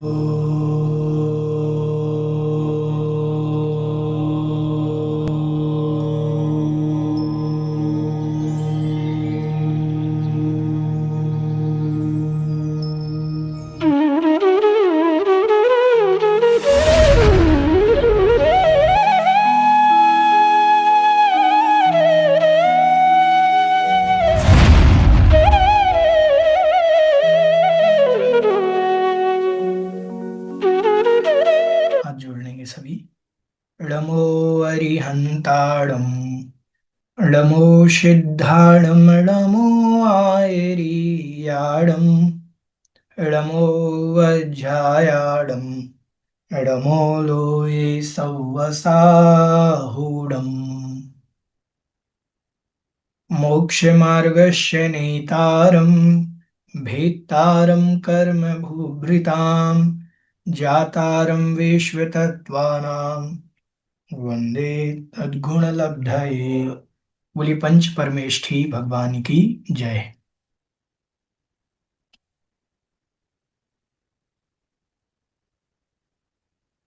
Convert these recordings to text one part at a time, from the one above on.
हाथ जोड़ लेंगे सभी। णमो अरिहंताणम, णमो सिद्धाणम, णमो आयरीयाणम, णमो वज्रायाणम, णमो लोये सव्वसाहूणम। मोक्षमार्गस्य नेतारं भेत्तारं कर्म भूभृतां जातारं विश्वतत्त्वानां वंदे तद्गुणलब्धये। बोली पंच परमेष्ठी भगवान की जय।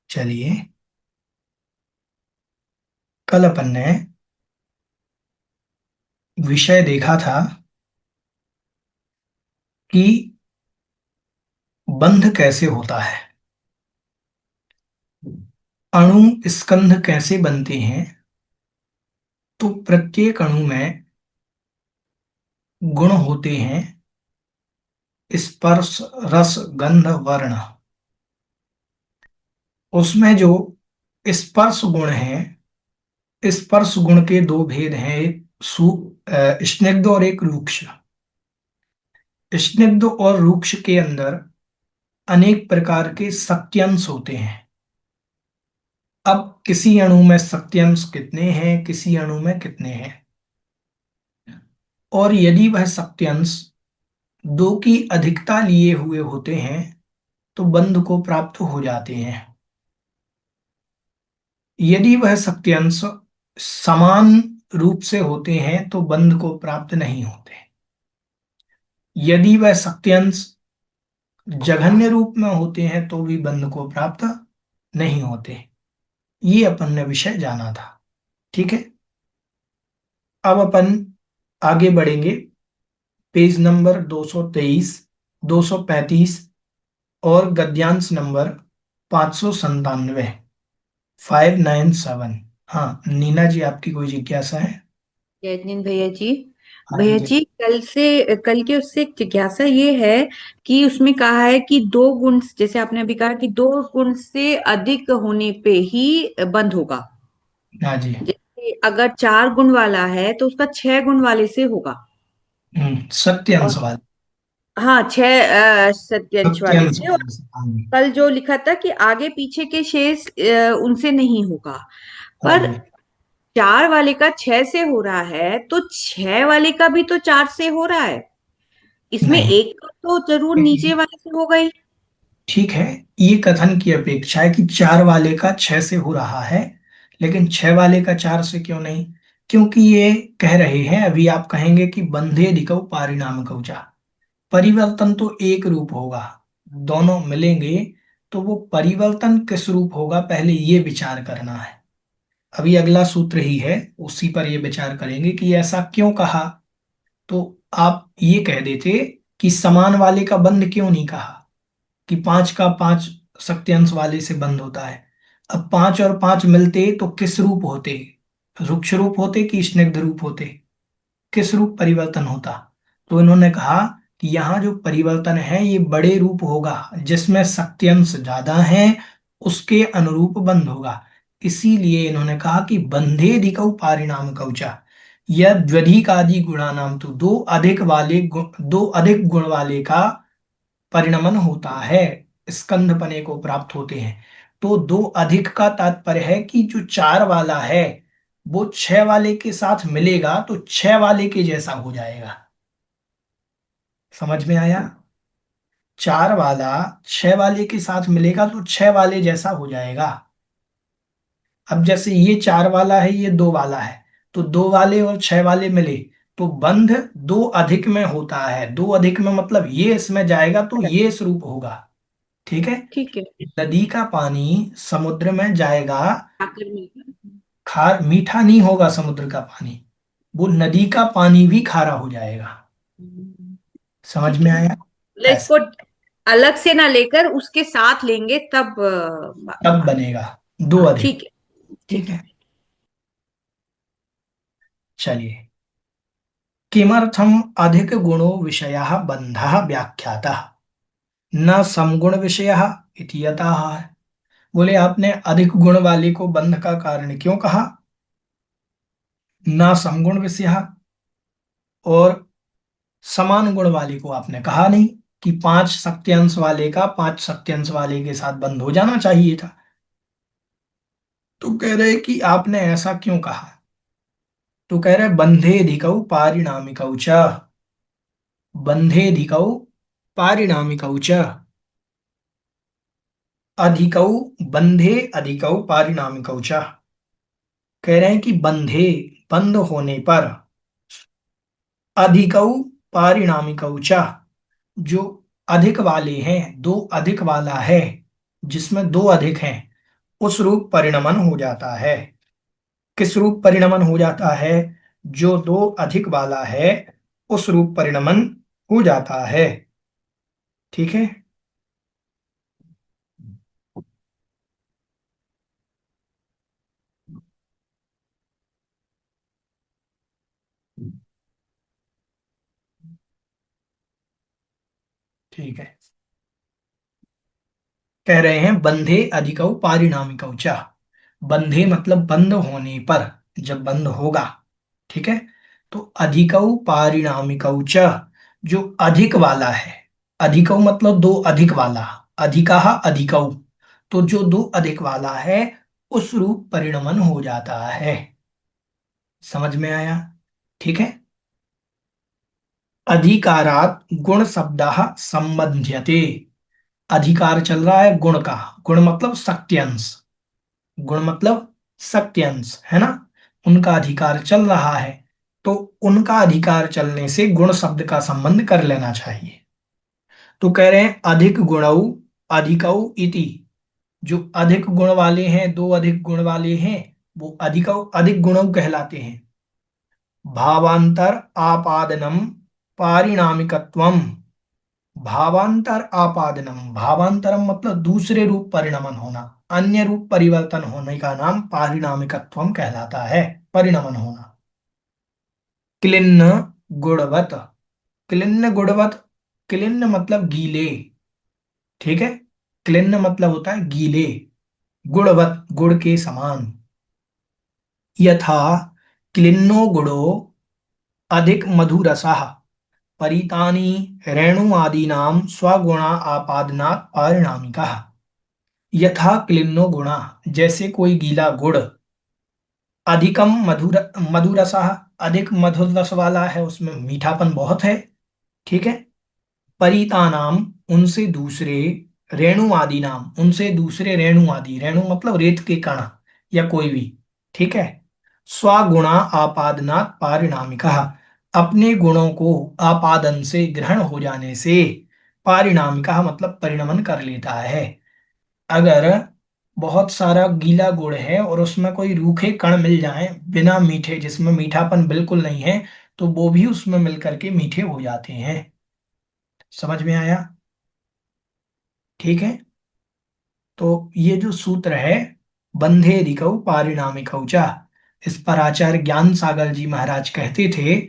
चलिए, कल अपन ने विषय देखा था कि बंध कैसे होता है, अणु स्कंध कैसे बनते हैं। तो प्रत्येक अणु में गुण होते हैं, स्पर्श रस गंध वर्ण। उसमें जो स्पर्श गुण है, स्पर्श गुण के दो भेद हैं, एक स्निग्ध और एक रूक्ष। स्निग्ध और रूक्ष के अंदर अनेक प्रकार के शक्त्यंश होते हैं। अब किसी अणु में शक्त्यंश कितने हैं, किसी अणु में कितने हैं, और यदि वह शक्त्यंश दो की अधिकता लिए हुए होते हैं तो बंध को प्राप्त हो जाते हैं। यदि वह शक्त्यंश समान रूप से होते हैं तो बंध को प्राप्त नहीं होते। यदि वह शक्त्यंश जघन्य रूप में होते हैं तो भी बंध को प्राप्त नहीं होते। ये अपन ने विषय जाना था। ठीक है, अब अपन आगे बढ़ेंगे। पेज नंबर 223, 235 और गद्यांश नंबर 597, 597। हाँ नीना जी, आपकी कोई जिज्ञासा है? जयनीन भैया जी। हाँ भैया जी। जी, कल के उससे एक जिज्ञासा ये है कि उसमें कहा है कि दो गुण, जैसे आपने अभी कहा कि दो गुण से अधिक होने पे ही बंद होगा। हाँ जी। जैसे अगर 4 गुण वाला है तो उसका 6 गुण वाले से होगा। सत्य और अंश वाले। हाँ, 6 सत्यांश सत्य वाले अंश से। और वाले से, हाँ जी। कल जो लिखा था कि आगे पीछे के शेष उनसे नहीं होगा। हाँ पर जी। 4 वाले का 6 से हो रहा है तो 6 वाले का भी तो 4 से हो रहा है। इसमें नहीं, एक तो जरूर नीचे वाले से हो गई। ठीक है, ये कथन की अपेक्षा है कि चार वाले का छह से हो रहा है, लेकिन छह वाले का चार से क्यों नहीं? क्योंकि ये कह रहे हैं, अभी आप कहेंगे कि बंधे दिखौ पारिणाम कवचा, परिवर्तन तो एक रूप होगा, दोनों मिलेंगे तो वो परिवर्तन किस रूप होगा, पहले ये विचार करना है। अभी अगला सूत्र ही है, उसी पर ये विचार करेंगे कि ऐसा क्यों कहा। तो आप ये कह देते कि समान वाले का बंध क्यों नहीं कहा, कि पांच का पांच सत्यांश वाले से बंद होता है। अब पांच और पांच मिलते तो किस रूप होते? रुक्ष रूप होते कि स्निग्ध रूप होते? किस रूप परिवर्तन होता? तो इन्होंने कहा कि यहाँ जो परिवर्तन है ये बड़े रूप होगा, जिसमें सत्यांश ज्यादा है उसके अनुरूप बंध होगा। इसीलिए इन्होंने कहा कि बंधे दिकौ पारिणाम कवचा, यह द्व्यधिकादि गुणा नाम, तो दो अधिक गुण वाले का परिणमन होता है, स्कंध पने को प्राप्त होते हैं। तो दो अधिक का तात्पर्य है कि जो चार वाला है वो छह वाले के साथ मिलेगा तो छह वाले के जैसा हो जाएगा। समझ में आया? चार वाला छह वाले के साथ मिलेगा तो छह वाले जैसा हो जाएगा। अब जैसे ये चार वाला है, ये दो वाला है, तो दो वाले और छह वाले मिले तो बंध दो अधिक में होता है। दो अधिक में मतलब ये इसमें जाएगा तो ये इस रूप होगा। ठीक है। ठीक है। नदी का पानी समुद्र में जाएगा, आकर मिलकर। खार मीठा नहीं होगा समुद्र का पानी, वो नदी का पानी भी खारा हो जाएगा। हम्म, समझ ठीक में है। आया? मतलब ऐसे इसको अलग से ना लेकर उसके साथ लेंगे तब तब बनेगा दो हाँ अधिक। ठीक है। ठीक ठीक है। है। चलिए, किमर्थम अधिक गुणो विषयः बंधः व्याख्यातः न समगुण विषयः इति यतः। बोले आपने अधिक गुण वाले को बंध का कारण क्यों कहा, न समगुण विषयः, और समान गुण वाले को आपने कहा नहीं, कि 5 शक्ति अंश वाले का 5 शक्ति अंश वाले के साथ बंद हो जाना चाहिए था। तो कह रहे कि आपने ऐसा क्यों कहा। तो कह रहे बंधेधिकौ पारिणामिकौ च, बंधेधिकौ पारिणामिकौ च, अधिकौ, बंधे अधिकौ पारिणामिकौ च। कह रहे हैं कि बंधे, बंद होने पर, अधिकौ पारिणामिकौ च, जो अधिक वाले हैं, दो अधिक वाला है, जिसमें दो अधिक हैं, उस रूप परिणमन हो जाता है। किस रूप परिणमन हो जाता है, जो दो अधिक वाला है उस रूप परिणमन हो जाता है। ठीक है। ठीक है। कह रहे हैं बंधे अधिकौ पारिणामिकौ च, बंधे मतलब बंद होने पर, जब बंद होगा, ठीक है, तो अधिकौ पारिणामिकौ च, जो अधिक वाला है, अधिकौ मतलब दो अधिक वाला, अधिकाः अधिकौ, तो जो दो अधिक वाला है उस रूप परिणमन हो जाता है। समझ में आया? ठीक है। अधिकारात गुण शब्दः संबध्यते, अधिकार चल रहा है गुण का, गुण मतलब शक्ति अंश, गुण मतलब शक्ति अंश है ना, उनका अधिकार चल रहा है, तो उनका अधिकार चलने से गुण शब्द का संबंध कर लेना चाहिए। तो कह रहे हैं अधिक गुणौ अधिकौ इति, जो अधिक गुण वाले हैं, दो अधिक गुण वाले हैं, वो अधिकौ अधिक गुणौ कहलाते हैं। भावांतर आपादनम पारिणामिकत्वम, भावांतर आपादनम, भावांतरम मतलब दूसरे रूप परिणमन होना, अन्य रूप परिवर्तन होने का नाम पारिणामिकत्वम कहलाता है, परिणमन होना। क्लिन्न गुणवत, क्लिन्न गुणवत, क्लिन्न मतलब गीले, ठीक है, क्लिन्न मतलब होता है गीले, गुणवत गुड़ के समान, यथा क्लिन्नो गुड़ो अधिक मधुरसः परितानी रेणुमादीनां स्वगुणा आपादनात् पारिणामिकः। यथा क्लिन्नो गुणा, जैसे कोई गीला गुड़, अधिकम मधुर, मधुरसः अधिक मधुर रस वाला है, उसमें मीठापन बहुत है, ठीक है, परितानाम उनसे दूसरे, रेणु आदि नाम उनसे दूसरे, रेणु आदि, रेणु मतलब रेत के कण या कोई भी, ठीक है, स्वगुणा आपादनात् पारिणामिका, अपने गुणों को आपादन से, ग्रहण हो जाने से, पारिणामिका मतलब परिणमन कर लेता है। अगर बहुत सारा गीला गुड़ है और उसमें कोई रूखे कण मिल जाएं बिना मीठे, जिसमें मीठापन बिल्कुल नहीं है, तो वो भी उसमें मिलकर के मीठे हो जाते हैं। समझ में आया? ठीक है। तो ये जो सूत्र है, बंधे अधिकौ पारिणामिकौ च, इस पर आचार्य ज्ञान सागर जी महाराज कहते थे,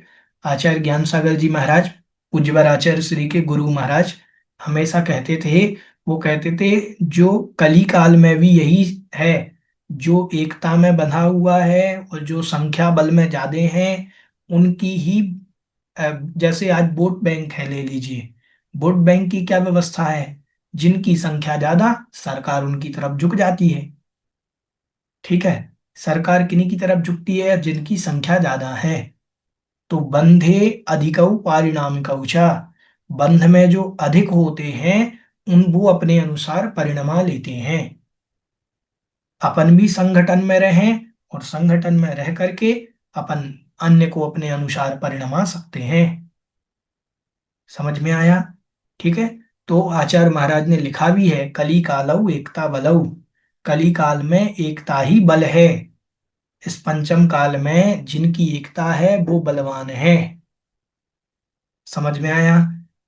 आचार्य ज्ञान सागर जी महाराज पूज्यवर आचार्य श्री के गुरु महाराज हमेशा कहते थे, वो कहते थे जो कली काल में भी यही है, जो एकता में बंधा हुआ है और जो संख्या बल में ज्यादा हैं उनकी ही, जैसे आज वोट बैंक है ले लीजिए, वोट बैंक की क्या व्यवस्था है, जिनकी संख्या ज्यादा सरकार उनकी तरफ झुक जाती है, ठीक है, सरकार किन्हीं की तरफ झुकती है जिनकी संख्या ज्यादा है। तो बंधे अधिकौ पारिणामिकौ च, बंध में जो अधिक होते हैं उन वो अपने अनुसार परिणमा लेते हैं। अपन भी संगठन में रहें और संगठन में रह करके अपन अन्य को अपने अनुसार परिणमा सकते हैं। समझ में आया? ठीक है। तो आचार्य महाराज ने लिखा भी है, कली कालऊ एकता बलऊ, कली काल में एकता ही बल है, इस पंचम काल में जिनकी एकता है वो बलवान है। समझ में आया?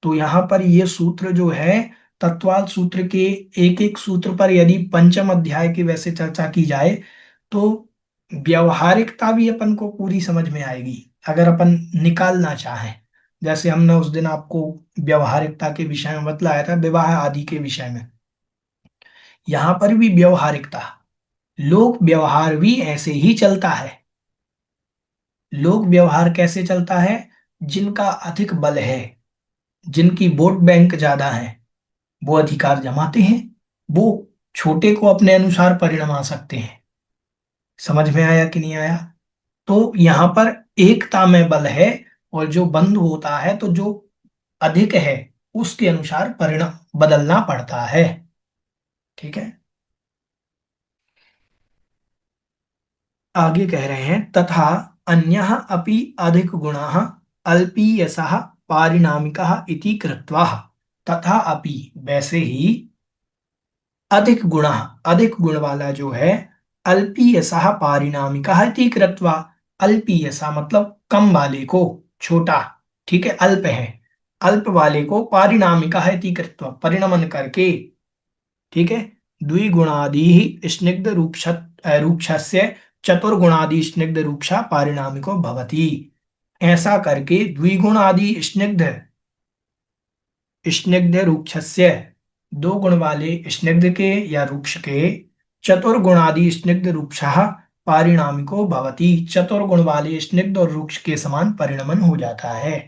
तो यहाँ पर ये सूत्र जो है, तत्वाल सूत्र के एक एक सूत्र पर यदि पंचम अध्याय की वैसे चर्चा की जाए तो व्यवहारिकता भी अपन को पूरी समझ में आएगी, अगर अपन निकालना चाहें। जैसे हमने उस दिन आपको व्यवहारिकता के विषय में बतलाया था, विवाह आदि के विषय में, यहाँ पर भी व्यवहारिकता, लोक व्यवहार भी ऐसे ही चलता है। लोक व्यवहार कैसे चलता है? जिनका अधिक बल है, जिनकी वोट बैंक ज्यादा है, वो अधिकार जमाते हैं, वो छोटे को अपने अनुसार परिणमा सकते हैं। समझ में आया कि नहीं आया? तो यहाँ पर एकता में बल है, और जो बंद होता है तो जो अधिक है उसके अनुसार परिणाम बदलना पड़ता है। ठीक है। आगे कह रहे हैं, तथा अन्यः अपि अधिक गुणाः अल्पीयसः पारिणामिकः इति कृत्वा, तथा अपि वैसे ही, अधिक गुण, अधिक गुण वाला जो है, अल्पीयसः पारिणामिकः इति कृत्वा, अल्पीयसा मतलब कम वाले को, छोटा, ठीक है, अल्प है, अल्प वाले को पारिणामिकः इति कृत्वा परिणमन करके, ठीक है, द्विगुणादि स्निग्ध रूक्षस्य चतुर्गुणादि स्निग्ध रूक्षा पारिणामिको भवति। ऐसा करके द्विगुण आदि स्निग्ध, स्निग्ध रूक्षस्य, दो गुण वाले स्निग्ध के या रूक्ष के, चतुर्गुणादि स्निग्ध रूक्षः पारिणामिको भवति, चतुर्गुण वाले स्निग्ध और रूक्ष के समान परिणमन हो जाता है।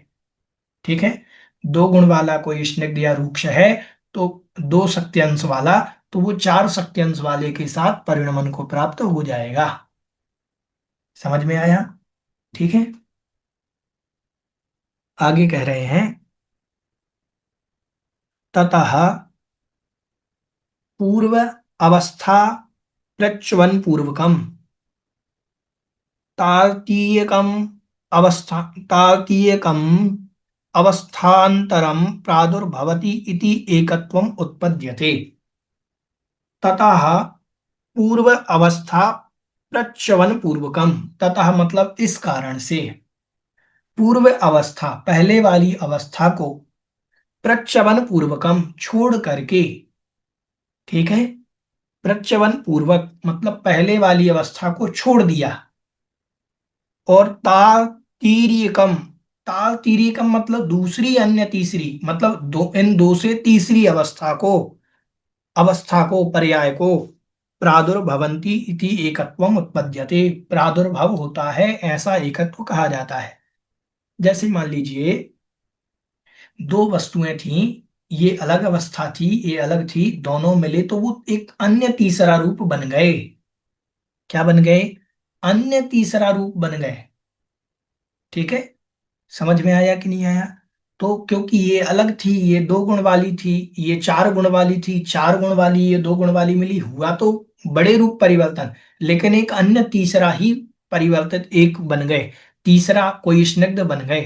ठीक है। दो गुण वाला कोई स्निग्ध या रूक्ष है तो दो शक्त्यंश वाला, तो वो चार शक्त्यंश वाले के साथ परिणमन को प्राप्त हो जाएगा। समझ में आया? ठीक है। आगे कह रहे हैं, ततः पूर्व अवस्था प्रच्वन पूर्वकम तार्कीयकम अवस्था, तार्कीयकम अवस्थान्तरम प्रादुर्भवति इति एकत्वम उत्पद्यते। ततः पूर्व अवस्था प्रच्यवन पूर्वकम, ततः मतलब इस कारण से, पूर्व अवस्था पहले वाली अवस्था को, प्रच्यवन पूर्वकम छोड़ करके, ठीक है, प्रच्यवन पूर्वक मतलब पहले वाली अवस्था को छोड़ दिया, और तातीरिकम, तातीरिकम मतलब दूसरी अन्य तीसरी, मतलब दो, इन दो से तीसरी अवस्था को पर्याय को, प्रादुर्भवन्ति इति एकत्वम उत्पद्यते, प्रादुर्भव होता है ऐसा एकत्व कहा जाता है। जैसे मान लीजिए दो वस्तुएं थीं, ये अलग अवस्था थी, ये अलग थी, दोनों मिले तो वो एक अन्य तीसरा रूप बन गए। क्या बन गए? अन्य तीसरा रूप बन गए। ठीक है। समझ में आया कि नहीं आया? तो क्योंकि ये अलग थी, ये दो गुण वाली थी, ये चार गुण वाली थी, चार गुण वाली ये दो गुण वाली मिली, हुआ तो बड़े रूप परिवर्तन, लेकिन एक अन्य तीसरा ही परिवर्तित एक बन गए, तीसरा कोई स्निग्ध बन गए।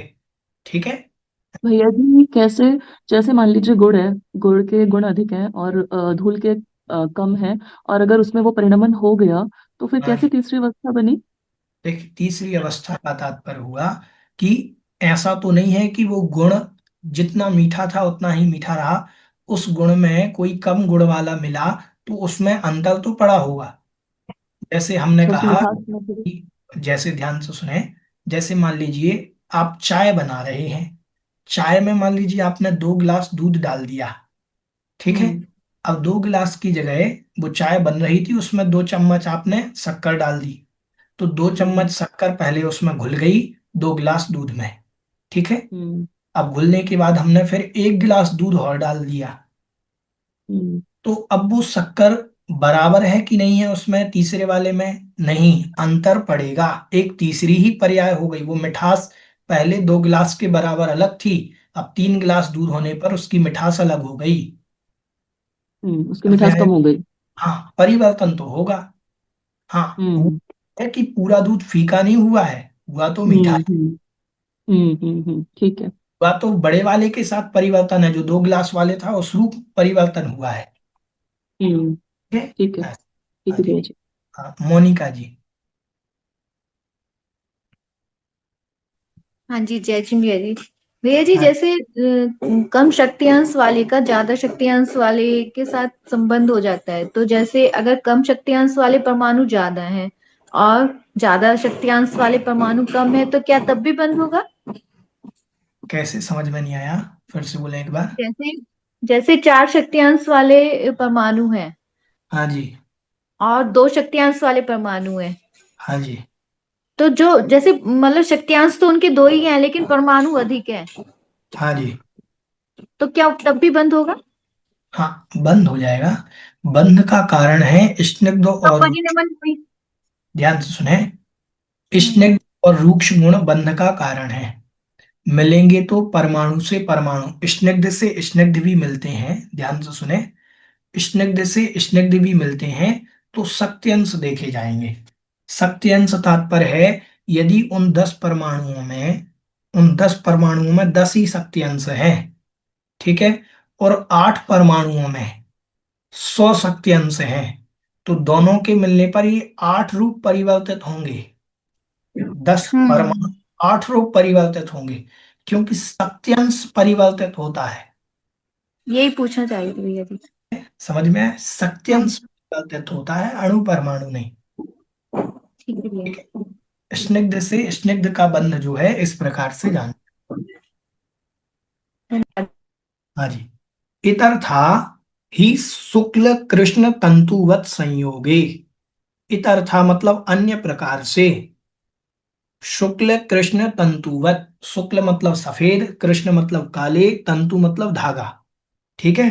ठीक है। भैया जी कैसे, जैसे मान लीजिए गुड़ है, गुड़ के गुण अधिक हैं और धूल के कम है, और अगर उसमें वो परिणमन हो गया तो फिर हाँ, कैसे तीसरी अवस्था बनी? देखिए तीसरी अवस्था का तात्पर्य हुआ कि ऐसा तो नहीं है कि वो गुण जितना मीठा था उतना ही मीठा रहा, उस गुण में कोई कम गुण वाला मिला तो उसमें अंतर तो पड़ा होगा। जैसे हमने अच्छा, उसकी कहा मिठास में फिर। कि, जैसे ध्यान से सुने, जैसे मान लीजिए आप चाय बना रहे हैं, चाय में मान लीजिए आपने 2 गिलास दूध डाल दिया, ठीक है। हम्म। अब 2 गिलास की जगह वो चाय बन रही थी, उसमें 2 चम्मच आपने शक्कर डाल दी, तो 2 चम्मच हम्म। शक्कर पहले उसमें घुल गई 2 गिलास दूध में, ठीक है। हम्म। अब घुलने के बाद हमने फिर 1 गिलास दूध और डाल दिया, हम्म। तो अब वो शक्कर बराबर है कि नहीं है उसमें तीसरे वाले में? नहीं, अंतर पड़ेगा, एक तीसरी ही पर्याय हो गई, वो मिठास पहले 2 गिलास के बराबर अलग थी, अब 3 गिलास दूध होने पर उसकी मिठास अलग हो गई। उसकी समझ में मिठास आया? कम हो गई। हाँ, परिवर्तन तो होगा। हाँ, वो हम्म। है कि पूरा दूध फीका नहीं हुआ है, हुआ तो मीठा है। हम्म। ठीक है। हुआ तो बड़े वाले के साथ परिवर्तन है, जो 2 गिलास वाले था उस रूप परिवर्तन हुआ है। हम्म। ठीक है। ठीक है। हाँ। ठीक हाँ है जी। भैया जी। हाँ, मोनिका जी। हाँ जी, जय जी भैया जी। भैया जी, हाँ। जैसे कम शक्ति अंश वाले का ज्यादा शक्ति अंश वाले के साथ संबंध हो जाता है, तो जैसे अगर कम शक्ति अंश वाले परमाणु ज्यादा हैं और ज्यादा शक्ति अंश वाले परमाणु कम है, तो क्या तब भी बंद होगा? कैसे, समझ में नहीं आया, फिर से बोले एक बार। जैसे जैसे 4 शक्ति अंश वाले परमाणु हैं हाँ जी। और 2 शक्ति अंश वाले परमाणु हैं, हाँ जी। तो जो जैसे मतलब शक्तियांश तो उनके दो ही हैं लेकिन परमाणु अधिक है, हाँ जी। तो क्या तब भी बंद होगा? हाँ, बंद हो जाएगा। बंद का कारण है स्निग्ध और, अपरिणमन हुई। ध्यान से सुने, हम्म। स्निग्ध और रूक्ष गुण बंध का कारण है। मिलेंगे तो परमाणु से परमाणु, स्निग्ध से स्निग्ध भी मिलते हैं, ध्यान से सुने, स्निग्ध से स्निग्ध भी मिलते हैं, तो शक्त्यंश देखे जाएंगे। शक्त्यंश तात्पर्य है, यदि उन 10 परमाणुओं में 10 ही शक्त्यंश हैं, ठीक है, और 8 परमाणुओं में 100 शक्त्यंश हैं, तो दोनों के मिलने पर ये 8 रूप परिवर्तित होंगे। 10 परमाणु हम्म। 8 रूप परिवर्तित होंगे, क्योंकि शक्त्यंश परिवर्तित होता है। यही पूछना चाहिए था भैया जी। समझ में आया, हाँ शक्त्यंश जी। परिवर्तित होता है, अणु परमाणु नहीं। ठीक है भैया। ठीक है। स्निग्ध से स्निग्ध का बंध जो है इस प्रकार से जान। धन्यवाद। हाँ जी। इतर था ही शुक्ल कृष्ण तंतुवत संयोगे। इतर था मतलब अन्य प्रकार से, शुक्ल कृष्ण तंतुवत, शुक्ल मतलब सफेद, कृष्ण मतलब काले, तंतु मतलब धागा। ठीक है।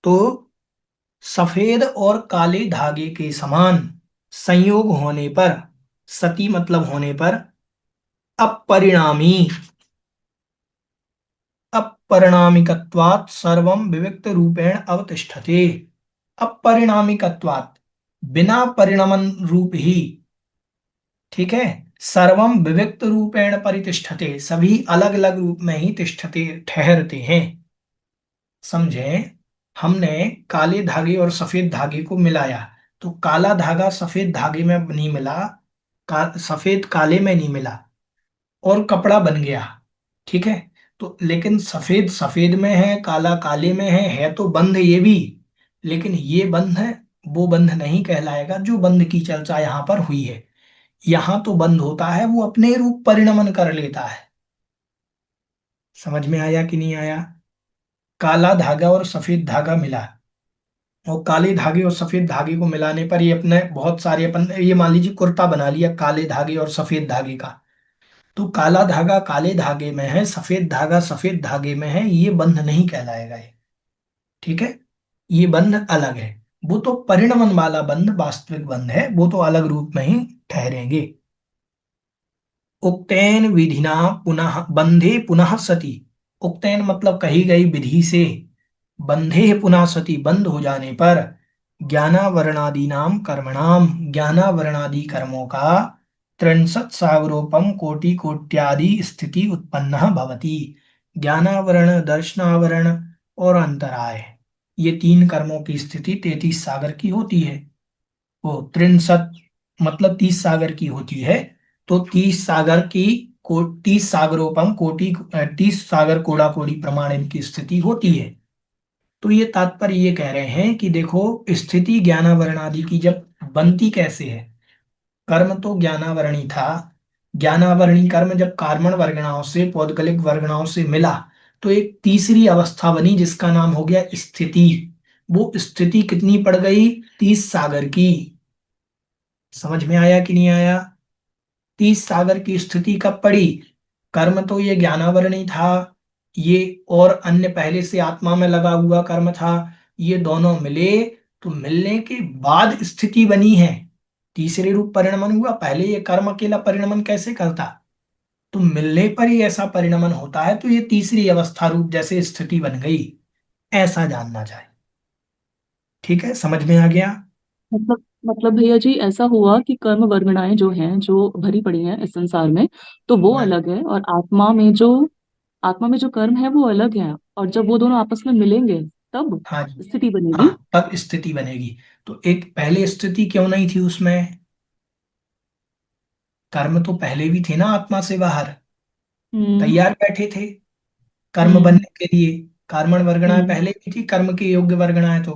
तो सफेद और काले धागे के समान संयोग होने पर, सती मतलब होने पर, अपरिणामी, अपरिणामिकत्वात् सर्वं विविक्त रूपेण अवतिष्ठते। अपरिणामिकत्वात्, बिना परिणमन रूप ही, ठीक है, सर्वम विविक्त रूपेण परितिष्ठते, सभी अलग अलग रूप में ही तिष्ठते, ठहरते हैं। समझे, हमने काले धागे और सफेद धागे को मिलाया, तो काला धागा सफेद धागे में नहीं मिला, सफेद काले में नहीं मिला, और कपड़ा बन गया। ठीक है। तो लेकिन सफेद सफेद में है, काला काले में है तो बंध ये भी, लेकिन ये बंध है, वो बंध नहीं कहलाएगा जो बंध की चर्चा यहाँ पर हुई है। यहाँ तो बंध होता है वो अपने रूप परिणमन कर लेता है। समझ में आया कि नहीं आया। काला धागा और सफेद धागा मिला, और काले धागे और सफेद धागे को मिलाने पर ये अपने बहुत सारे, अपन ये मान लीजिए कुर्ता बना लिया काले धागे और सफेद धागे का, तो काला धागा काले धागे में है, सफेद धागा सफेद धागे में है, ये बंध नहीं कहलाएगा ये। ठीक है। ये बंध अलग है, वो तो परिणमन वाला बंध वास्तविक बंध है, वो तो अलग रूप में ही ठहरेंगे। उक्तेन विधिना पुनः बंधे पुनः सति, उक्तेन मतलब कही गई विधि से, बंधे पुनः सति बंद हो जाने पर, ज्ञानावरणादि नाम कर्मणाम, ज्ञानावरणादि कर्मों का 63 सागरोपम कोटि कोट्यादि स्थिति उत्पन्न भवति। ज्ञानावरण, दर्शनावरण और अंतराय, ये 3 कर्मों की स्थिति 33 सागर की होती है। वो 63 मतलब 30 सागर की होती है। तो 30 सागर की को 30 सागरोपम कोटि, 30 सागर कोड़ा कोड़ी प्रमाण इनकी स्थिति होती है। तो ये तात्पर्य ये कह रहे हैं कि देखो, स्थिति ज्ञानावरण आदि की जब बनती कैसे है, कर्म तो ज्ञानावरणी था, ज्ञानावरणी कर्म जब कार्बन वर्गणाओं से पौद्गलिक वर्गणाओं से मिला, तो एक तीसरी अवस्था बनी जिसका नाम हो गया स्थिति। वो स्थिति कितनी पड़ गई, 30 सागर की। समझ में आया कि नहीं आया। 30 सागर की स्थिति कब पड़ी, कर्म तो ये ज्ञानावरण ही था, ये और अन्य पहले से आत्मा में लगा हुआ कर्म था, ये दोनों मिले, तो मिलने के बाद स्थिति बनी है, तीसरे रूप परिणमन हुआ। पहले ये कर्म अकेला परिणमन कैसे करता, तो मिलने पर ही ऐसा परिणमन होता है, तो ये तीसरी अवस्था रूप जैसे स्थिति बन गई, ऐसा जानना चाहिए। ठीक है, समझ में आ गया। मतलब भैया जी ऐसा हुआ कि कर्म वर्गणाएं जो हैं जो भरी पड़ी हैं इस संसार में, तो वो हाँ। अलग है, और आत्मा में जो आत्मा में जो कर्म है वो अलग है, और जब वो दोनों आपस में मिलेंगे तब हाँ जी। स्थिति हाँ, बनेगी। तब स्थिति बनेगी। तो एक पहले स्थिति क्यों नहीं थी उसमें? कर्म तो पहले भी थे ना आत्मा से बाहर, हम्म। तैयार बैठे थे कर्म हम्म। बनने के लिए। कर्मण वर्गणाएं हम्म। पहले भी थी कर्म के योग्य वर्गणाएं तो।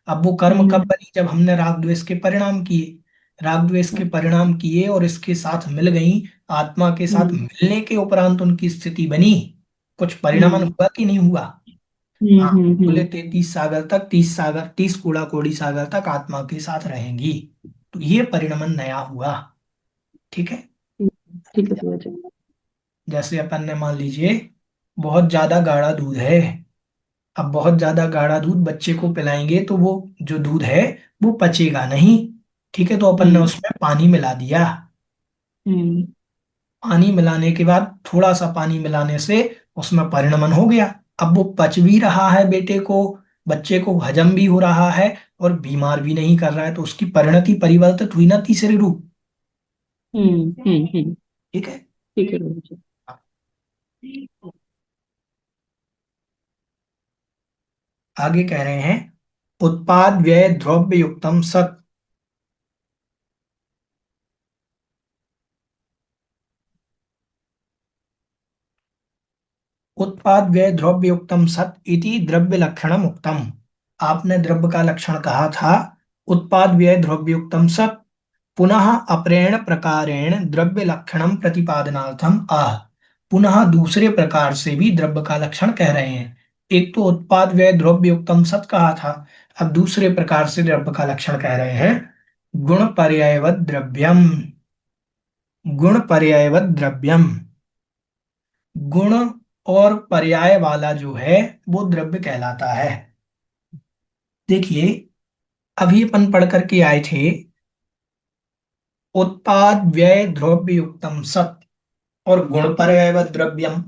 अब वो कर्म हम्म। कब बनी? जब हमने राग द्वेष के परिणाम किए। राग द्वेष के परिणाम किए और इसके साथ मिल गई, आत्मा के साथ हम्म। मिलने के उपरांत उनकी स्थिति बनी। कुछ परिणमन हम्म। हुआ कि नहीं हुआ? हम्म। हाँ। हम्म। बोले 33 सागर तक, 30 सागर, 30 कूड़ा कोड़ी सागर तक आत्मा के साथ रहेंगी। तो ये परिणमन नया हुआ। ठीक है। हम्म। ठीक है भैया जी। जैसे अपन ने मान लीजिए बहुत ज्यादा गाढ़ा दूध है। अब बहुत ज्यादा गाढ़ा दूध बच्चे को पिलाएंगे तो वो जो दूध है वो पचेगा नहीं। ठीक है, तो अपन ने हम्म। उसमें पानी मिला दिया। हम्म। पानी मिलाने के बाद थोड़ा सा पानी मिलाने से उसमें परिणमन हो गया। अब वो पच भी रहा है, बेटे को, बच्चे को हजम भी हो रहा है और बीमार भी नहीं कर रहा है, तो उसकी परिणति परिवर्तित हुई ना तीसरे रूप। हम्म। हम्म। ठीक है। ठीक है भैया जी। आगे कह रहे हैं उत्पाद व्यय द्रव्य युक्तम सत। उत्पाद व्यय द्रव्य युक्तम सत इति द्रव्य लक्षणम उक्तम। आपने द्रव्य का लक्षण कहा था उत्पाद व्यय द्रव्य युक्तम सत। पुनः अप्रेण प्रकारेण द्रव्य लक्षणम प्रतिपादनार्थम आह। पुनः दूसरे प्रकार से भी द्रव्य का लक्षण कह रहे हैं। एक तो उत्पाद व्यय द्रव्य युक्तम सत कहा था, अब दूसरे प्रकार से द्रव्य का लक्षण कह रहे हैं गुण पर्यायवत द्रव्यम। गुण पर्यायवत द्रव्यम। गुण और पर्याय वाला जो है वो द्रव्य कहलाता है। देखिए, अभी अपन पढ़ करके आए थे उत्पाद व्यय द्रव्य युक्तम सत और गुण पर्यायवत द्रव्यम।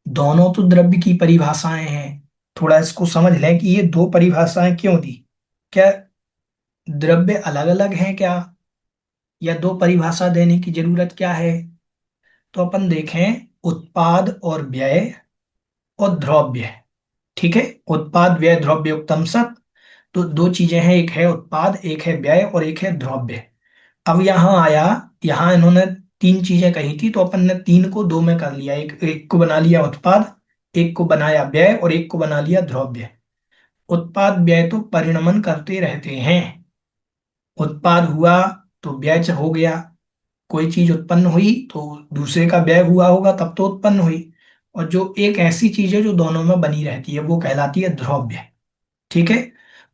दोनों तो द्रव्य की परिभाषाएं हैं। थोड़ा इसको समझ लें कि ये दो परिभाषाएं क्यों दी। क्या द्रव्य अलग अलग हैं क्या, या दो परिभाषा देने की जरूरत क्या है? तो अपन देखें उत्पाद और व्यय और द्रव्य। ठीक है, उत्पाद व्यय द्रव्य उत्तम सत। तो दो चीजें हैं, एक है उत्पाद, एक है व्यय और एक है द्रव्य। अब यहाँ आया, यहाँ इन्होंने तीन चीजें कही थी तो अपन ने तीन को दो में कर लिया, एक एक को बना लिया उत्पाद, एक को बनाया व्यय और एक को बना लिया द्रव्य। उत्पाद व्यय तो परिणमन करते रहते हैं। उत्पाद हुआ तो व्यय हो गया, कोई चीज उत्पन्न हुई तो दूसरे का व्यय हुआ होगा तब तो उत्पन्न हुई। और जो एक ऐसी चीज है जो दोनों में बनी रहती है वो कहलाती है द्रव्य। ठीक है।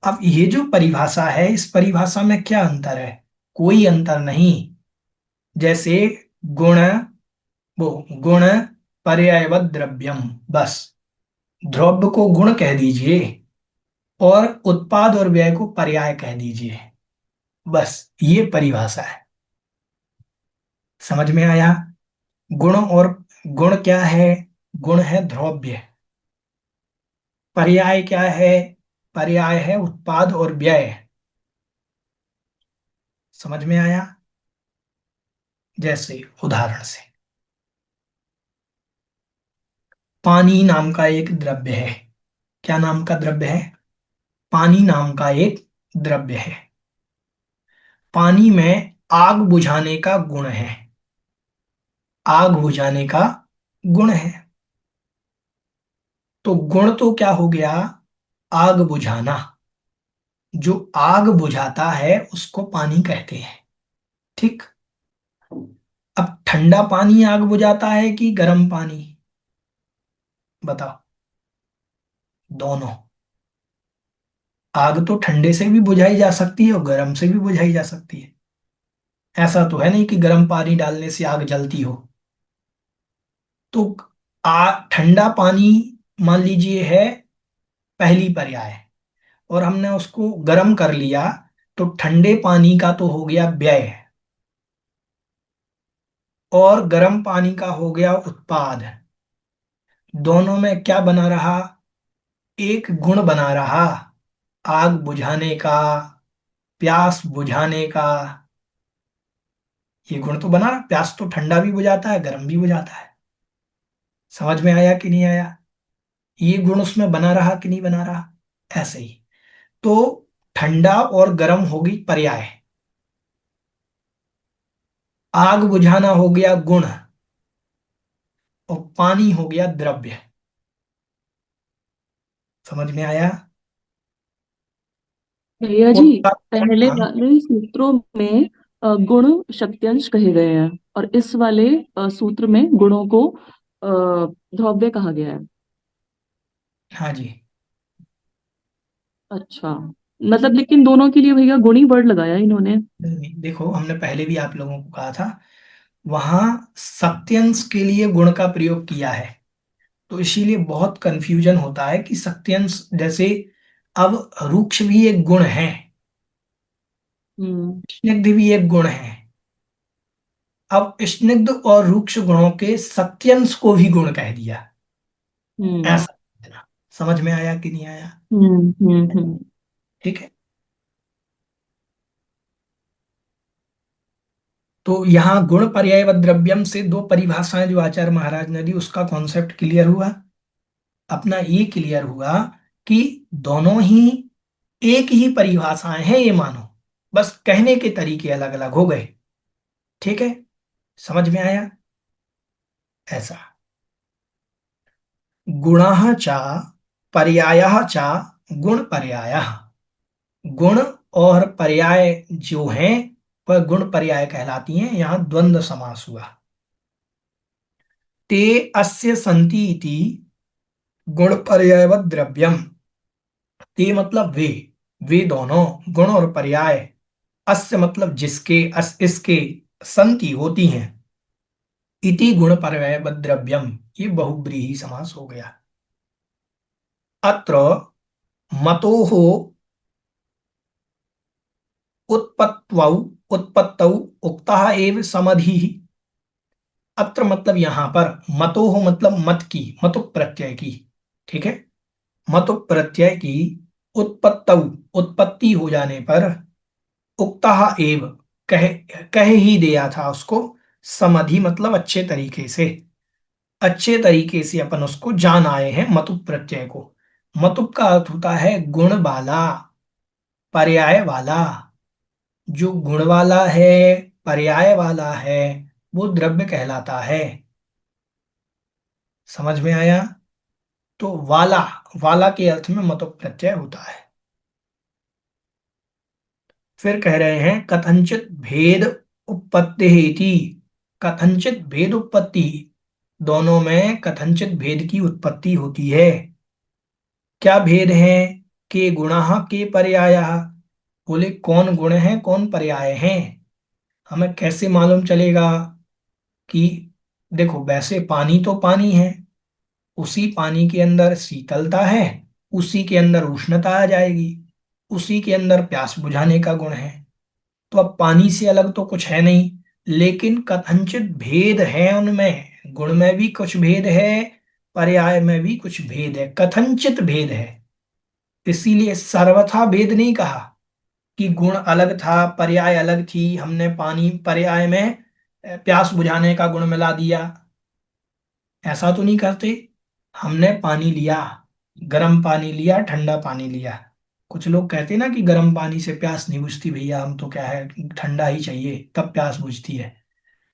अब ये जो परिभाषा है इस परिभाषा में क्या अंतर है? कोई अंतर नहीं। जैसे गुण, वो गुण पर्यायवत द्रव्यम, बस द्रव्य को गुण कह दीजिए और उत्पाद और व्यय को पर्याय कह दीजिए, बस ये परिभाषा है। समझ में आया? गुण और गुण क्या है? गुण है द्रव्य। पर्याय क्या है? पर्याय है उत्पाद और व्यय। समझ में आया? जैसे उदाहरण से पानी नाम का एक द्रव्य है। क्या नाम का द्रव्य है? पानी नाम का एक द्रव्य है। पानी में आग बुझाने का गुण है। आग बुझाने का गुण है। तो गुण तो क्या हो गया? आग बुझाना। जो आग बुझाता है उसको पानी कहते हैं। ठीक। अब ठंडा पानी आग बुझाता है कि गर्म पानी? बताओ। दोनों। आग तो ठंडे से भी बुझाई जा सकती है और गर्म से भी बुझाई जा सकती है। ऐसा तो है नहीं कि गर्म पानी डालने से आग जलती हो। तो ठंडा पानी मान लीजिए है पहली पर्याय, और हमने उसको गर्म कर लिया, तो ठंडे पानी का तो हो गया व्यय और गर्म पानी का हो गया उत्पाद। दोनों में क्या बना रहा? एक गुण बना रहा, आग बुझाने का, प्यास बुझाने का। ये गुण तो बना रहा, प्यास तो ठंडा भी बुझाता है गर्म भी बुझाता है। समझ में आया कि नहीं आया? ये गुण उसमें बना रहा कि नहीं बना रहा? ऐसे ही। तो ठंडा और गर्म होगी पर्याय, आग बुझाना हो गया गुण, और पानी हो गया द्रव्य। समझ में आया? भैया जी, उत्तर। पहले हाँ वाले सूत्रों में गुण शक्तियांश कहे गए हैं और इस वाले सूत्र में गुणों को द्रव्य कहा गया है। हाँ जी। अच्छा, मतलब लेकिन दोनों के लिए भैया गुण ही वर्ड लगाया इन्होंने। नहीं, देखो हमने पहले भी आप लोगों को कहा था, वहां सत्यांश के लिए गुण का प्रयोग किया है, तो इसीलिए बहुत कंफ्यूजन होता है कि सत्यांश जैसे, अब रुक्ष भी एक गुण है, हम्म। स्निग्ध भी एक गुण है। अब स्निग्ध और रुक्ष गुणों के सत्यांश को भी गुण कह दिया, हम्म। ऐसा समझना। समझ में आया कि नहीं आया? हम्म। ठीक है। तो यहाँ गुण पर्याय व द्रव्यम से दो परिभाषाएं जो आचार्य महाराज ने दी, उसका कॉन्सेप्ट क्लियर हुआ। अपना ये क्लियर हुआ कि दोनों ही एक ही परिभाषाएं हैं, ये मानो, बस कहने के तरीके अलग अलग हो गए। ठीक है, समझ में आया? ऐसा। गुणाः च पर्यायः च गुण पर्यायः। गुण और पर्याय जो हैं वह गुण पर्याय कहलाती हैं। यहां द्वंद्व समास हुआ। ते अस्य संति इति गुण पर्यायवत् द्रव्यम। ते मतलब वे दोनों, गुण और पर्याय, अस्य मतलब जिसके, इसके, संति होती हैं, इति गुण पर्यायवत् द्रव्यम, ये बहुब्रीहि समास हो गया। अत्र मतोः उत्पत्तौ उत्पत्तौ उक्तः एव समधिः। अत्र मतलब यहां पर, मतोः मतलब मत की, मतु प्रत्यय की। ठीक है, मतु प्रत्यय की उत्पत्तौ, उत्पत्ति हो जाने पर, उक्तः एव, कह कह ही दिया था उसको, समधि मतलब अच्छे तरीके से, अच्छे तरीके से अपन उसको जान आए हैं मतु प्रत्यय को। मतु का अर्थ होता है गुण वाला, पर्याय वाला। जो गुण वाला है, पर्याय वाला है, वो द्रव्य कहलाता है। समझ में आया? तो वाला, वाला के अर्थ में मतु प्रत्यय होता है। फिर कह रहे हैं कथंचित भेद उत्पत्ति इति। कथंचित भेद उत्पत्ति, दोनों में कथंचित भेद की उत्पत्ति होती है। क्या भेद है? के गुणः के पर्यायः। बोले कौन गुण है कौन पर्याय है? हमें कैसे मालूम चलेगा कि, देखो वैसे पानी तो पानी है, उसी पानी के अंदर शीतलता है, उसी के अंदर उष्णता आ जाएगी, उसी के अंदर प्यास बुझाने का गुण है। तो अब पानी से अलग तो कुछ है नहीं, लेकिन कथंचित भेद है उनमें, गुण में भी कुछ भेद है, पर्याय में भी कुछ भेद है, कथंचित भेद है। इसीलिए सर्वथा भेद नहीं कहा कि गुण अलग था पर्याय अलग थी, हमने पानी पर्याय में प्यास बुझाने का गुण मिला दिया, ऐसा तो नहीं करते। हमने पानी लिया, गर्म पानी लिया, ठंडा पानी लिया। कुछ लोग कहते हैं ना कि गर्म पानी से प्यास नहीं बुझती भैया, हम तो क्या है ठंडा ही चाहिए तब प्यास बुझती है।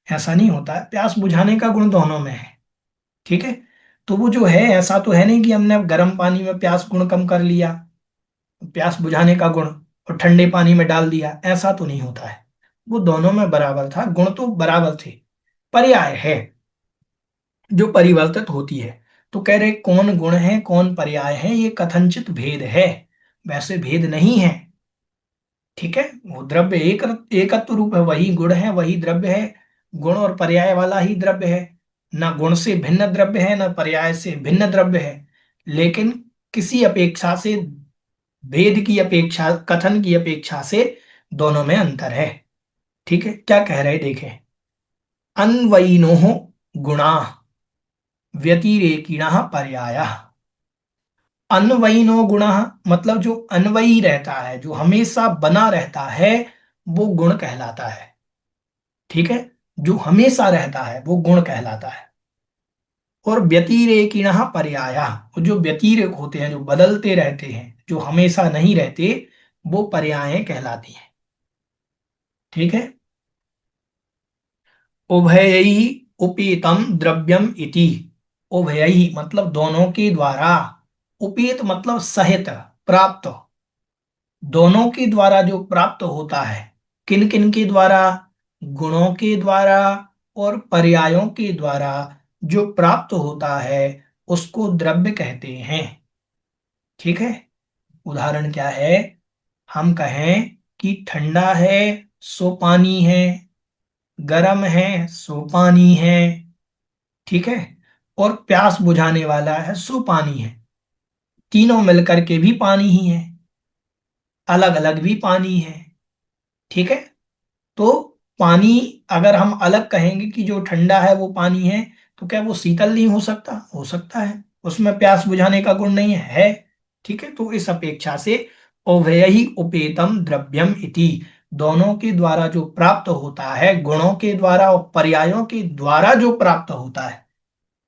ऐसा नहीं होता है, प्यास बुझाने का गुण दोनों में है। ठीक है, तो वो जो है, ऐसा तो है नहीं कि हमने गर्म पानी में प्यास गुण कम कर लिया, प्यास बुझाने का गुण, और ठंडे पानी में डाल दिया, ऐसा तो नहीं होता है। वो दोनों में बराबर था, गुण तो बराबर थे, पर्याय है जो परिवर्तित होती है। तो कह रहे कौन गुण है कौन पर्याय है, ये कथनचित भेद है, वैसे भेद नहीं है। ठीक है, वो द्रव्य एकत्व रूप है, वही गुण है वही द्रव्य है, गुण और पर्याय वाला ही द्रव्य है। ना गुण से भिन्न द्रव्य है, ना पर्याय से भिन्न द्रव्य है, लेकिन किसी अपेक्षा से, भेद की अपेक्षा, कथन की अपेक्षा से दोनों में अंतर है। ठीक है, क्या कह रहे देखें, अन्वयिनो गुणा व्यतिरेकिण पर्याय। अन्वयिनो गुण मतलब जो अन्वयी रहता है, जो हमेशा बना रहता है, वो गुण कहलाता है। ठीक है, जो हमेशा रहता है वो गुण कहलाता है। और व्यतिरेकिणः पर्याया, जो व्यतिरेक होते हैं, जो बदलते रहते हैं, जो हमेशा नहीं रहते, वो पर्याय कहलाती हैं। ठीक है। उभयैहि उपेतम द्रव्यम इति। उभयैहि मतलब दोनों के द्वारा, उपेत मतलब सहित, प्राप्त, दोनों के द्वारा जो प्राप्त होता है। किन किन के द्वारा? गुणों के द्वारा और पर्यायों के द्वारा जो प्राप्त होता है उसको द्रव्य कहते हैं। ठीक है। उदाहरण क्या है? हम कहें कि ठंडा है सो पानी है, गर्म है सो पानी है। ठीक है। और प्यास बुझाने वाला है सो पानी है। तीनों मिलकर के भी पानी ही है, अलग अलग भी पानी है। ठीक है। तो पानी, अगर हम अलग कहेंगे कि जो ठंडा है वो पानी है, तो क्या वो शीतल नहीं हो सकता? हो सकता है, उसमें प्यास बुझाने का गुण नहीं है। ठीक है। तो इस अपेक्षा से उभयहि उपेतम द्रव्यम इति, दोनों के द्वारा जो प्राप्त होता है, गुणों के द्वारा और पर्यायों के द्वारा जो प्राप्त होता है,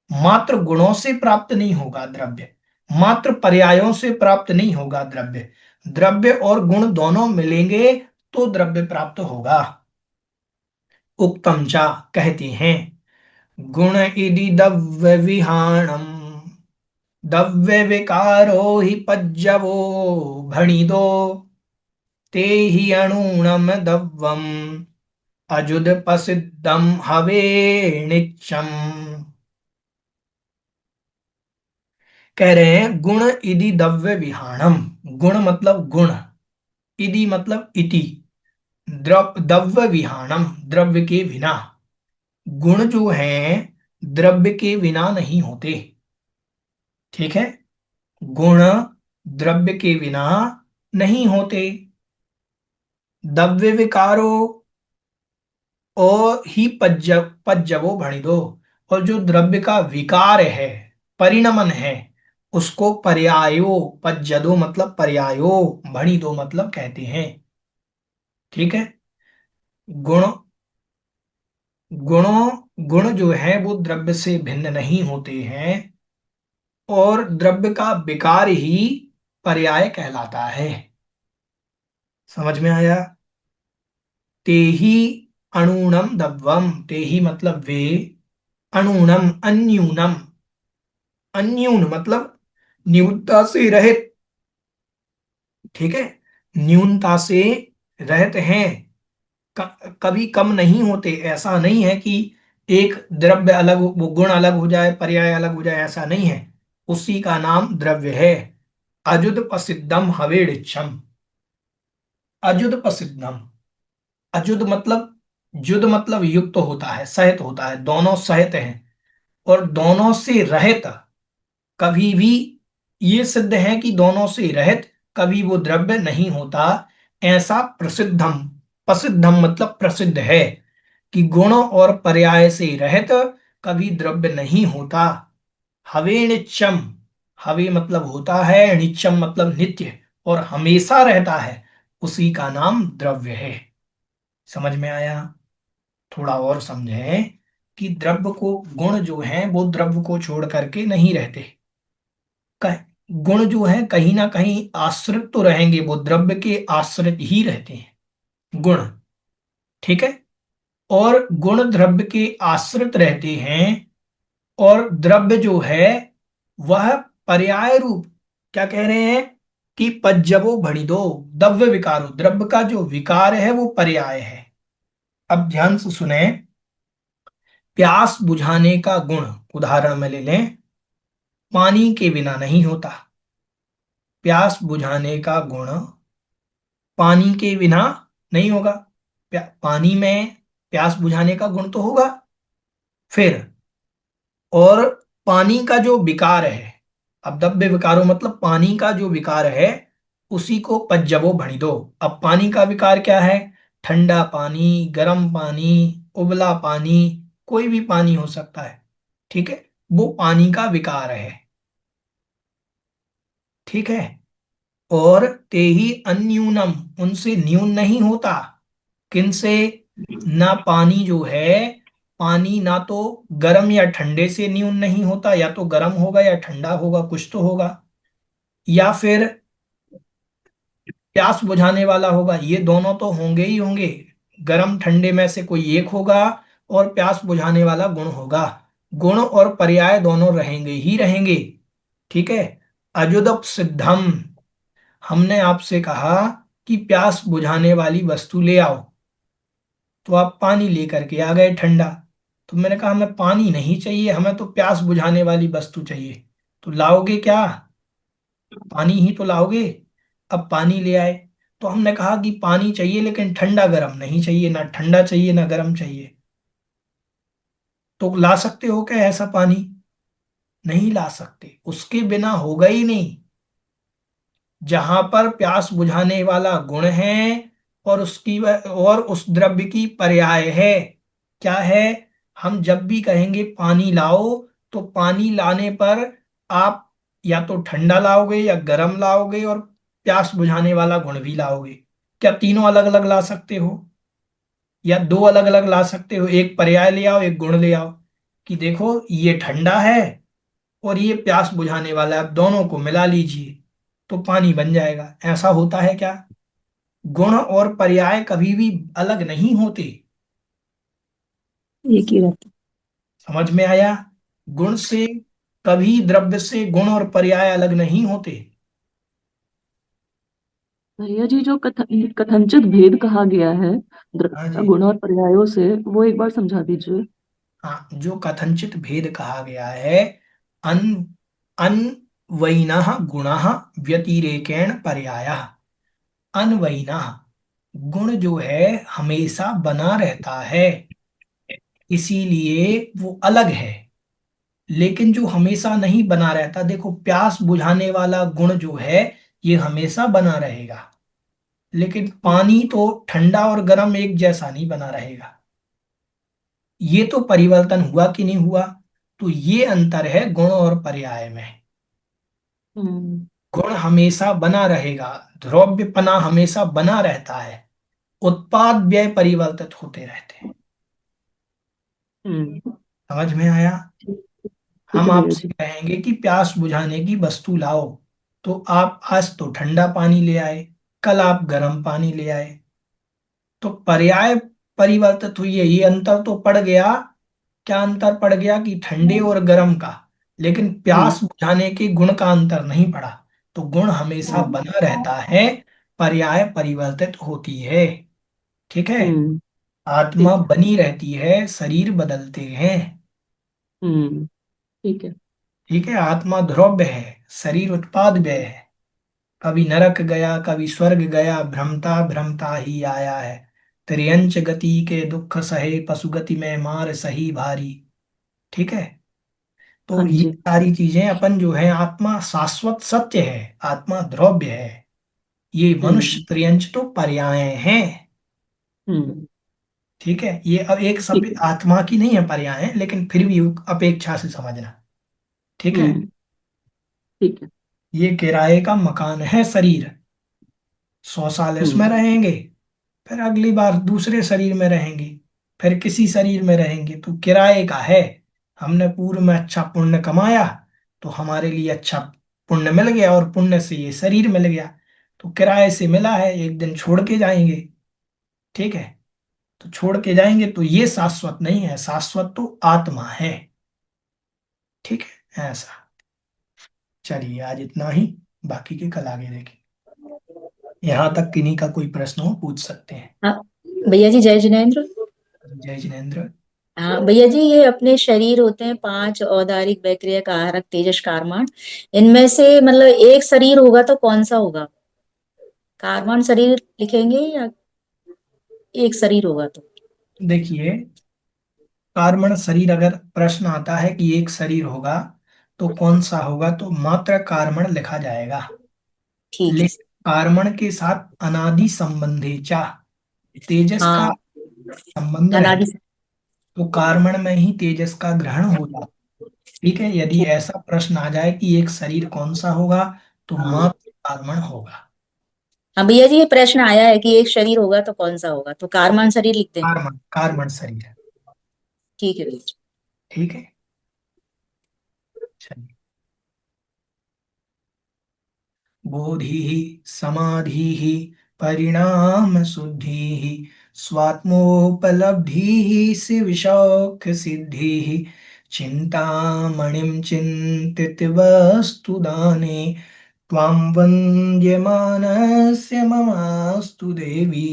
मात्र गुणों से प्राप्त नहीं होगा द्रव्य, मात्र पर्यायों से प्राप्त नहीं होगा द्रव्य, द्रव्य और गुण दोनों मिलेंगे तो द्रव्य प्राप्त होगा। उक्तम चा कहते हैं, गुण इदि दव्य विहाणम, दव्य विकारो ही पज्जवो भणिदो, ते ही अणुणम दव्वम अजुदपसिद्धम हवेणिच्चम। कह रहे हैं गुण इदि दव्य विहाणम, गुण मतलब गुण, इदि मतलब इति, दव्य विहाणम द्रव्य के बिना। गुण जो हैं द्रव्य के बिना नहीं होते। ठीक है। गुण द्रव्य के बिना नहीं होते। दव्य विकारो और ही पज्जवो भणिदो, और जो द्रव्य का विकार है, परिणमन है, उसको पर्यायो, पज्जदो मतलब पर्यायो, भणिदो मतलब कहते हैं। ठीक है। गुण, गुण जो है वो द्रव्य से भिन्न नहीं होते हैं, और द्रव्य का विकार ही पर्याय कहलाता है। समझ में आया? तेहि अणुणम दव्वम, तेहि मतलब वे, अणुणम अन्यूनम, अन्यून मतलब न्यूनता से रहित। ठीक है। न्यूनता से रहित हैं, कभी कम नहीं होते। ऐसा नहीं है कि एक द्रव्य अलग वो गुण अलग हो जाए, पर्याय अलग हो जाए, ऐसा नहीं है। उसी का नाम द्रव्य है। अजुद प्रसिद्धम हवेड़िच्छम, अजुद प्रसिद्धम, अजुद मतलब, जुद मतलब युक्त होता है, सहित होता है, दोनों सहित हैं, और दोनों से रहित, कभी भी, ये सिद्ध है कि दोनों से रहित कभी वो द्रव्य नहीं होता। ऐसा प्रसिद्धम, प्रसिद्धम मतलब प्रसिद्ध है कि गुण और पर्याय से रहित कभी द्रव्य नहीं होता। हवे नित्यम, हवे मतलब होता है, नित्यम मतलब नित्य और हमेशा रहता है, उसी का नाम द्रव्य है। समझ में आया? थोड़ा और समझें कि द्रव्य को, गुण जो हैं वो द्रव्य को छोड़ करके नहीं रहते। गुण जो है कहीं ना कहीं आश्रित तो रहेंगे, वो द्रव्य के आश्रित ही रहते हैं गुण। ठीक है। और गुण द्रव्य के आश्रित रहते हैं, और द्रव्य जो है वह पर्याय रूप, क्या कह रहे हैं कि पज्जवो भणिदो, द्रव्य विकारो, द्रव्य का जो विकार है वो पर्याय है। अब ध्यान से सुने, प्यास बुझाने का गुण उदाहरण में ले लें, पानी के बिना नहीं होता। प्यास बुझाने का गुण पानी के बिना नहीं होगा। पानी में प्यास बुझाने का गुण तो होगा। फिर, और पानी का जो विकार है, अब दब्बे विकारो मतलब पानी का जो विकार है, उसी को पज्जवो भणी दो। अब पानी का विकार क्या है? ठंडा पानी, गर्म पानी, उबला पानी, कोई भी पानी हो सकता है। ठीक है। वो पानी का विकार है। ठीक है। और ते ही अन्यूनम, उनसे न्यून नहीं होता। किनसे? ना पानी जो है, पानी ना तो गर्म या ठंडे से न्यून नहीं होता, या तो गर्म होगा या ठंडा होगा, कुछ तो होगा। या फिर प्यास बुझाने वाला होगा, ये दोनों तो होंगे ही होंगे। गर्म ठंडे में से कोई एक होगा, और प्यास बुझाने वाला गुण होगा। गुण और पर्याय दोनों रहेंगे ही रहेंगे। ठीक है। अजुदप सिद्धम, हमने आपसे कहा कि प्यास बुझाने वाली वस्तु ले आओ, तो आप पानी लेकर के आ गए ठंडा। तो मैंने कहा हमें पानी नहीं चाहिए, हमें तो प्यास बुझाने वाली वस्तु चाहिए। तो लाओगे क्या? पानी ही तो लाओगे। अब पानी ले आए। तो हमने कहा कि पानी चाहिए लेकिन ठंडा गर्म नहीं चाहिए, ना ठंडा चाहिए ना गर्म चाहिए। तो ला सकते हो क्या ऐसा पानी? नहीं ला सकते, उसके बिना होगा ही नहीं। जहां पर प्यास बुझाने वाला गुण है और उस द्रव्य की पर्याय है, क्या है? हम जब भी कहेंगे पानी लाओ, तो पानी लाने पर आप या तो ठंडा लाओगे या गर्म लाओगे, और प्यास बुझाने वाला गुण भी लाओगे। क्या तीनों अलग अलग ला सकते हो? या दो अलग अलग ला सकते हो? एक पर्याय ले आओ, एक गुण ले आओ, कि देखो ये ठंडा है और ये प्यास बुझाने वाला है, आप दोनों को मिला लीजिए तो पानी बन जाएगा। ऐसा होता है क्या? गुण और पर्याय कभी भी अलग नहीं होते। एक ही रहता समझ में आया? गुण से कभी द्रव्य से गुण और पर्याय अलग नहीं होते। है। भैया जी, जो कथनचित भेद कहा गया है हाँ द्रव्य जी। गुण और पर्यायों से, वो एक बार समझा दीजिए। हाँ, जो कथनचित भेद कहा गया है, अन अन्वयिनः गुणः व्यतिरेकेण पर्यायः। अन्वयिनः, गुण जो है हमेशा बना रहता है, इसीलिए वो अलग है। लेकिन जो हमेशा नहीं बना रहता, देखो प्यास बुझाने वाला गुण जो है ये हमेशा बना रहेगा, लेकिन पानी तो ठंडा और गर्म एक जैसा नहीं बना रहेगा। ये तो परिवर्तन हुआ कि नहीं हुआ? तो ये अंतर है गुण और पर्याय में। हम्म। गुण हमेशा बना रहेगा, द्रव्यपना हमेशा बना रहता है, उत्पाद व्यय परिवर्तित होते रहते हैं। हम्म। समझ में आया? ठीक। ठीक हम है भैया आपसे जी। कहेंगे कि प्यास बुझाने की वस्तु लाओ, तो आप आज तो ठंडा पानी ले आए, कल आप गर्म पानी ले आए, तो पर्याय परिवर्तित हुई है, ये अंतर तो पड़ गया। क्या अंतर पड़ गया? कि ठंडे और गर्म का। लेकिन हम्म। प्यास बुझाने के गुण का अंतर नहीं पड़ा। तो गुण हमेशा हम्म। बना रहता है, पर्याय परिवर्तित होती है। ठीक है। हम्म। आत्मा ठीक है। बनी रहती है, शरीर बदलते हैं। हम्म। ठीक है। ठीक है। आत्मा ध्रुव है, शरीर उत्पाद व्यय है। कभी नरक गया, कभी स्वर्ग गया, भ्रमता भ्रमता ही आया है। त्रियंच गति के दुख सहे, पशुगति में मार सही भारी। ठीक है। तो हाँ ये जी। सारी चीजें अपन जो है, आत्मा शाश्वत सत्य है, आत्मा ध्रुव्य है। ये मनुष्य हम्म। त्रियंच तो पर्याय हैं। हम्म। ठीक है। ये अब एक ठीक सब है। आत्मा की नहीं है पर्याय है, लेकिन फिर भी अपेक्षा से समझना। ठीक है। हम्म। ठीक है। ये किराए का मकान है शरीर। 100 साल इसमें हम्म। रहेंगे, फिर अगली बार दूसरे शरीर में रहेंगे, फिर किसी शरीर में रहेंगे, तो किराए का है। हमने पूर्व में अच्छा पुण्य कमाया, तो हमारे लिए अच्छा पुण्य मिल गया, और पुण्य से ये शरीर मिल गया। तो किराए से मिला है, एक दिन छोड़ के जाएंगे। ठीक है। तो छोड़ के जाएंगे, तो ये शाश्वत नहीं है, शाश्वत तो आत्मा है। ठीक है ऐसा। चलिए आज इतना ही, बाकी के कल आगे देखें। यहाँ तक किन्हीं का कोई प्रश्न हो पूछ सकते हैं। हाँ भैया जी, जय जिनेन्द्र। जय जिनेन्द्र। हाँ भैया जी, ये अपने शरीर होते हैं पांच: औदारिक, वैक्रियक, आहारक, तेजस, कारमान। इनमें से मतलब एक शरीर होगा तो कौन सा होगा? कारमान शरीर लिखेंगे या एक शरीर होगा तो? देखिए, कार्बन शरीर अगर प्रश्न आता है कि एक शरीर होगा तो कौन सा होगा, तो मात्र कार्बन लिखा जाएगा। ठीक है। लेकिन कार्बन के साथ अनादि संबंधी चा तेजस का हाँ, संबंध अनादि। रहता, तो कार्बन में ही तेजस का ग्रहण होता। ठीक है। यदि ठीक। ऐसा प्रश्न आ जाए कि एक शरीर कौन सा होगा, तो मात्र कार्बन होगा। हाँ भैया जी, ये प्रश्न आया है कि एक शरीर होगा तो कौन सा होगा, तो कारमान शरीर लिख दें? कार्बन कार्बन शरीर। ठीक है भैया। ठीक है, चलिए। बोधिः समाधिः परिणामशुद्धिः स्वात्मोपलब्धिः शिवशौख्यसिद्धिः चिन्तामणिं चिन्तितवस्तुदाने त्वां वन्द्यमानस्य ममास्तु देवी।